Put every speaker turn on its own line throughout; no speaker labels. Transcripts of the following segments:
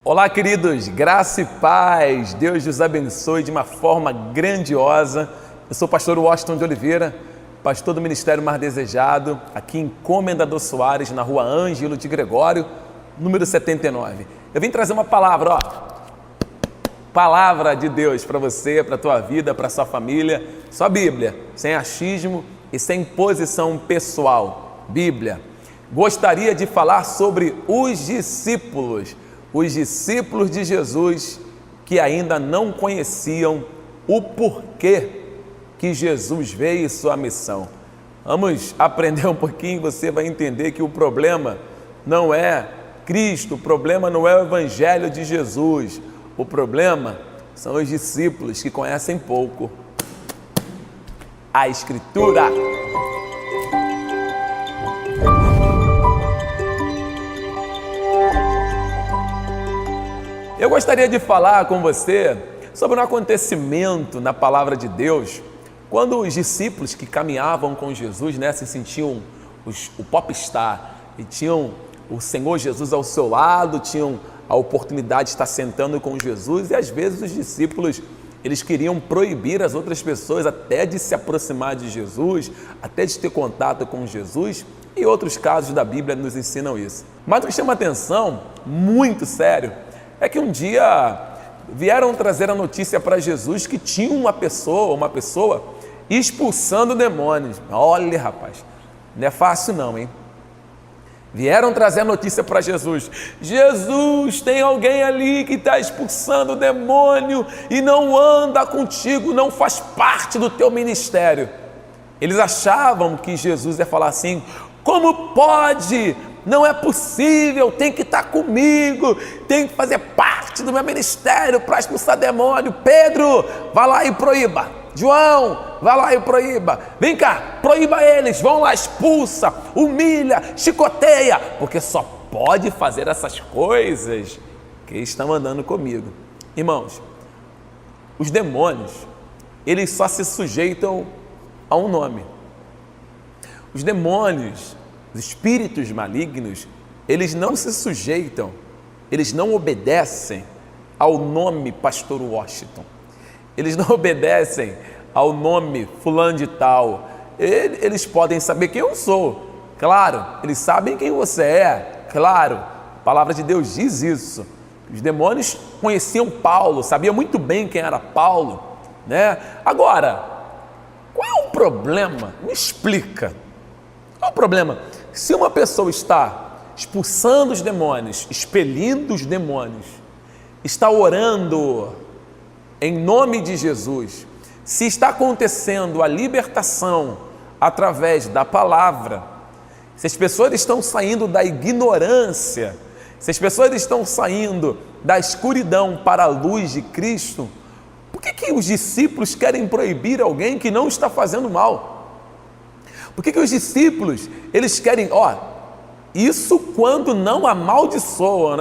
Olá, queridos, graça e paz, Deus os abençoe de uma forma grandiosa. Eu sou o pastor Washington de Oliveira, pastor do Ministério Mar Desejado, aqui em Comendador Soares, na rua Ângelo de Gregório, número 79. Eu vim trazer uma palavra, palavra de Deus para você, para a tua vida, para a sua família, só Bíblia, sem achismo e sem posição pessoal. Bíblia. Gostaria de falar sobre os discípulos de Jesus que ainda não conheciam o porquê que Jesus veio e sua missão. Vamos aprender um pouquinho, você vai entender que o problema não é Cristo, o problema não é o Evangelho de Jesus, o problema são os discípulos que conhecem pouco a Escritura. Eu gostaria de falar com você sobre um acontecimento na palavra de Deus, quando os discípulos que caminhavam com Jesus, se sentiam o popstar e tinham o Senhor Jesus ao seu lado, tinham a oportunidade de estar sentando com Jesus, e às vezes os discípulos eles queriam proibir as outras pessoas até de se aproximar de Jesus, até de ter contato com Jesus, e outros casos da Bíblia nos ensinam isso. Mas o que chama atenção, muito sério, é que um dia vieram trazer a notícia para Jesus que tinha uma pessoa expulsando demônios. Olha, rapaz, não é fácil não, hein? Vieram trazer a notícia para Jesus. Jesus, tem alguém ali que está expulsando demônio e não anda contigo, não faz parte do teu ministério. Eles achavam que Jesus ia falar assim: como pode? Não é possível, tem que estar comigo, tem que fazer parte do meu ministério para expulsar demônio. Pedro, vai lá e proíba. João, vai lá e proíba. Vem cá, proíba eles, vão lá, expulsa, humilha, chicoteia, porque só pode fazer essas coisas quem estão andando comigo. Irmãos, os demônios, eles só se sujeitam a um nome. Os demônios, os espíritos malignos, eles não se sujeitam, eles não obedecem ao nome Pastor Washington, eles não obedecem ao nome fulano de tal. Eles podem saber quem eu sou, claro, eles sabem quem você é, claro, a palavra de Deus diz isso. Os demônios conheciam Paulo, sabiam muito bem quem era Paulo, Agora, qual é o problema? Me explica. Qual é o problema? Se uma pessoa está expulsando os demônios, expelindo os demônios, está orando em nome de Jesus, se está acontecendo a libertação através da palavra, se as pessoas estão saindo da ignorância, se as pessoas estão saindo da escuridão para a luz de Cristo, por que os discípulos querem proibir alguém que não está fazendo mal? Por que os discípulos, eles querem, isso quando não amaldiçoam,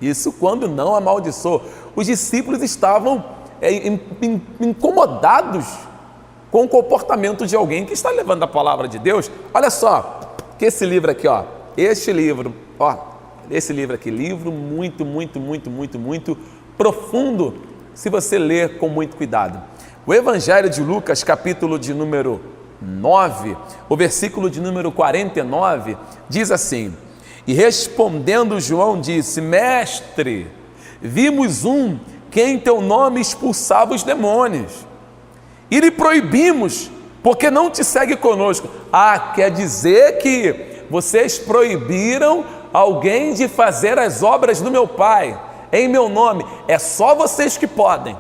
Isso quando não amaldiçoam. Os discípulos estavam incomodados com o comportamento de alguém que está levando a palavra de Deus. Olha só, que esse livro aqui, esse livro aqui, livro muito, muito, muito, muito, muito profundo, se você ler com muito cuidado. O Evangelho de Lucas, capítulo de número 9, o versículo de número 49, diz assim: e respondendo João disse: mestre, vimos um que em teu nome expulsava os demônios, e lhe proibimos, porque não te segue conosco. Quer dizer que vocês proibiram alguém de fazer as obras do meu Pai, em meu nome, é só vocês que podem,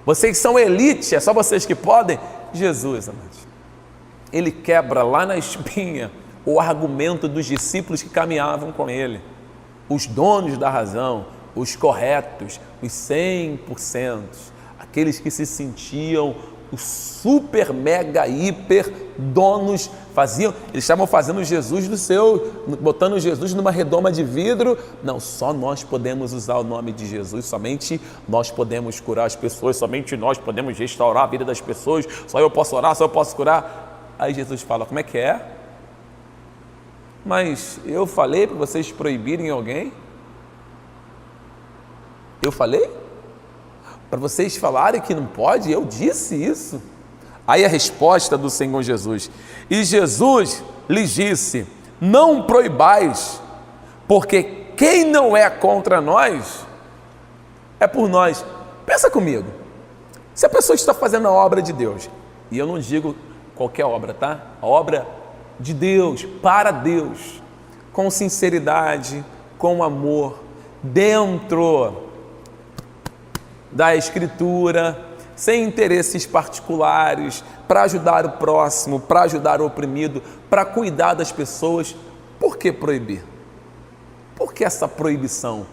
vocês são elite, é só vocês que podem. Jesus, amados, ele quebra lá na espinha o argumento dos discípulos que caminhavam com ele, os donos da razão, os corretos, os 100%, aqueles que se sentiam os super, mega, hiper donos, eles estavam fazendo Jesus botando Jesus numa redoma de vidro. Não, só nós podemos usar o nome de Jesus, somente nós podemos curar as pessoas, somente nós podemos restaurar a vida das pessoas, só eu posso orar, só eu posso curar. Aí Jesus fala: como é que é? Mas eu falei para vocês proibirem alguém? Eu falei? Para vocês falarem que não pode? Eu disse isso? Aí a resposta do Senhor Jesus: e Jesus lhes disse: não proibais, porque quem não é contra nós, é por nós. Pensa comigo, se a pessoa está fazendo a obra de Deus, e eu não digo qualquer obra, tá? A obra de Deus, para Deus, com sinceridade, com amor, dentro da Escritura, sem interesses particulares, para ajudar o próximo, para ajudar o oprimido, para cuidar das pessoas. Por que proibir? Por que essa proibição?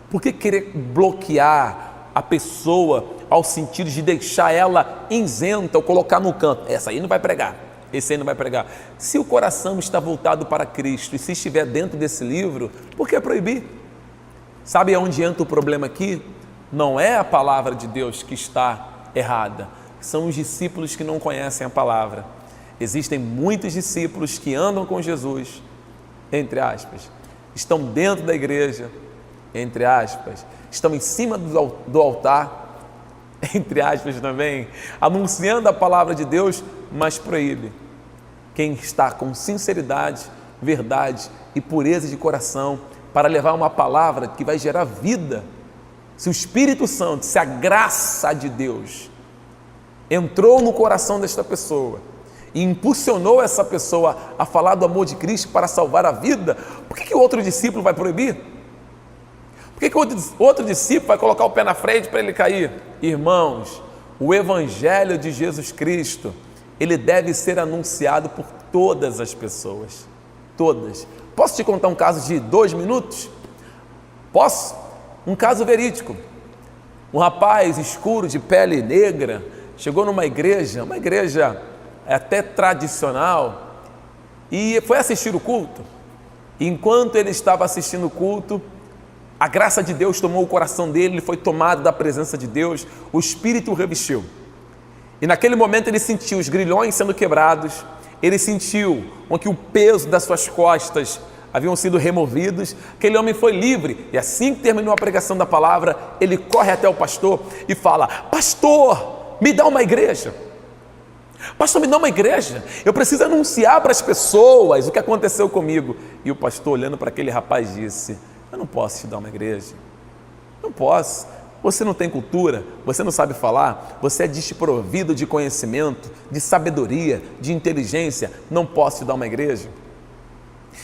Por que querer bloquear a pessoa ao sentido de deixar ela isenta ou colocar no canto? Essa aí não vai pregar, esse aí não vai pregar. Se o coração está voltado para Cristo e se estiver dentro desse livro, por que proibir? Sabe aonde entra o problema aqui? Não é a palavra de Deus que está errada, são os discípulos que não conhecem a palavra. Existem muitos discípulos que andam com Jesus, entre aspas, estão dentro da igreja, entre aspas, estão em cima do altar, entre aspas também, anunciando a palavra de Deus, mas proíbe quem está com sinceridade, verdade e pureza de coração para levar uma palavra que vai gerar vida. Se o Espírito Santo, se a graça de Deus entrou no coração desta pessoa e impulsionou essa pessoa a falar do amor de Cristo para salvar a vida, por que o outro discípulo vai proibir? Por que o outro discípulo vai colocar o pé na frente para ele cair? Irmãos, o Evangelho de Jesus Cristo, ele deve ser anunciado por todas as pessoas, todas. Posso te contar um caso de 2 minutos? Posso? Um caso verídico. Um rapaz escuro, de pele negra, chegou numa igreja, uma igreja até tradicional, e foi assistir o culto. E enquanto ele estava assistindo o culto, a graça de Deus tomou o coração dele, ele foi tomado da presença de Deus, o Espírito o revestiu. E naquele momento ele sentiu os grilhões sendo quebrados, ele sentiu que o peso das suas costas haviam sido removidos, aquele homem foi livre, e assim que terminou a pregação da palavra, ele corre até o pastor e fala: pastor, me dá uma igreja, pastor, me dá uma igreja, eu preciso anunciar para as pessoas o que aconteceu comigo. E o pastor, olhando para aquele rapaz, disse: eu não posso te dar uma igreja, não posso, você não tem cultura, você não sabe falar, você é desprovido de conhecimento, de sabedoria, de inteligência, não posso te dar uma igreja.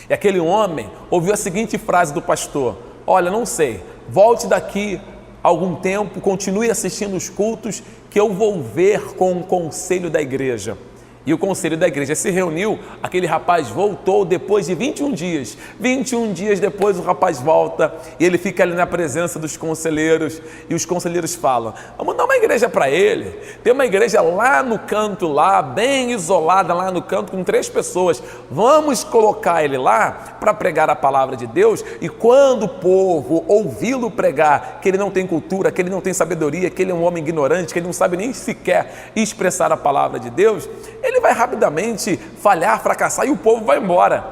E aquele homem ouviu a seguinte frase do pastor: olha, não sei, volte daqui a algum tempo, continue assistindo os cultos, que eu vou ver com o conselho da igreja. E o conselho da igreja se reuniu, aquele rapaz voltou depois de 21 dias. 21 dias depois o rapaz volta e ele fica ali na presença dos conselheiros, e os conselheiros falam: vamos dar uma igreja para ele. Tem uma igreja lá no canto, lá bem isolada, lá no canto, com 3 pessoas. Vamos colocar ele lá para pregar a palavra de Deus, e quando o povo ouvi-lo pregar que ele não tem cultura, que ele não tem sabedoria, que ele é um homem ignorante, que ele não sabe nem sequer expressar a palavra de Deus, ele vai rapidamente falhar, fracassar, e o povo vai embora.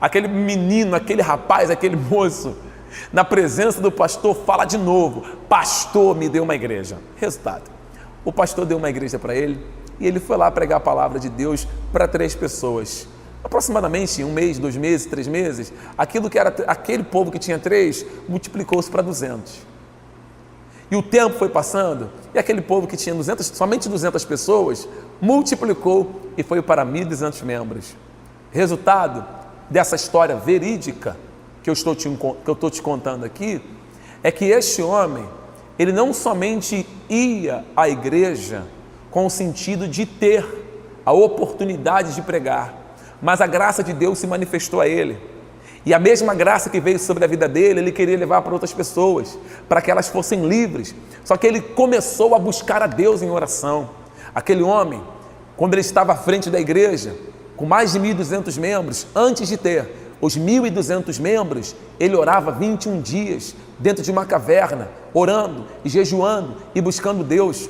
Aquele menino, aquele rapaz, aquele moço, na presença do pastor, fala de novo: pastor, me deu uma igreja. Resultado, o pastor deu uma igreja para ele, e ele foi lá pregar a palavra de Deus para 3 pessoas. Aproximadamente 1 mês, 2 meses, 3 meses, aquilo que era aquele povo que tinha 3, multiplicou-se para 200. E o tempo foi passando, e aquele povo que tinha somente 200 pessoas, multiplicou e foi para 1.200 membros. Resultado dessa história verídica que eu estou te contando aqui, é que este homem, ele não somente ia à igreja com o sentido de ter a oportunidade de pregar, mas a graça de Deus se manifestou a ele. E a mesma graça que veio sobre a vida dele, ele queria levar para outras pessoas, para que elas fossem livres. Só que ele começou a buscar a Deus em oração. Aquele homem, quando ele estava à frente da igreja, com mais de 1.200 membros, antes de ter os 1.200 membros, ele orava 21 dias dentro de uma caverna, orando e jejuando e buscando Deus.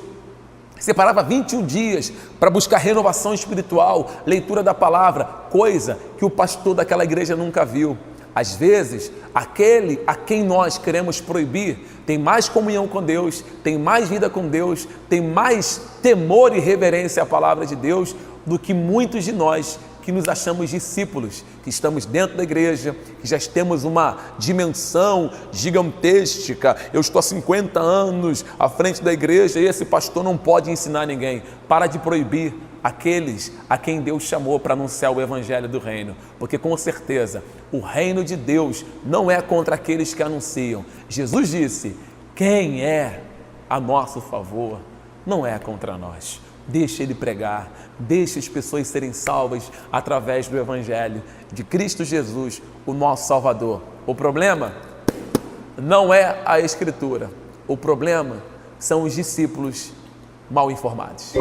Separava 21 dias para buscar renovação espiritual, leitura da palavra, coisa que o pastor daquela igreja nunca viu. Às vezes, aquele a quem nós queremos proibir tem mais comunhão com Deus, tem mais vida com Deus, tem mais temor e reverência à palavra de Deus do que muitos de nós que nos achamos discípulos, que estamos dentro da igreja, que já temos uma dimensão gigantesca. Eu estou há 50 anos à frente da igreja e esse pastor não pode ensinar ninguém. Para de proibir aqueles a quem Deus chamou para anunciar o evangelho do reino, porque com certeza o reino de Deus não é contra aqueles que anunciam. Jesus disse: quem é a nosso favor não é contra nós. Deixa ele pregar, deixa as pessoas serem salvas através do evangelho de Cristo Jesus, o nosso Salvador. O problema não é a Escritura, o problema são os discípulos mal informados.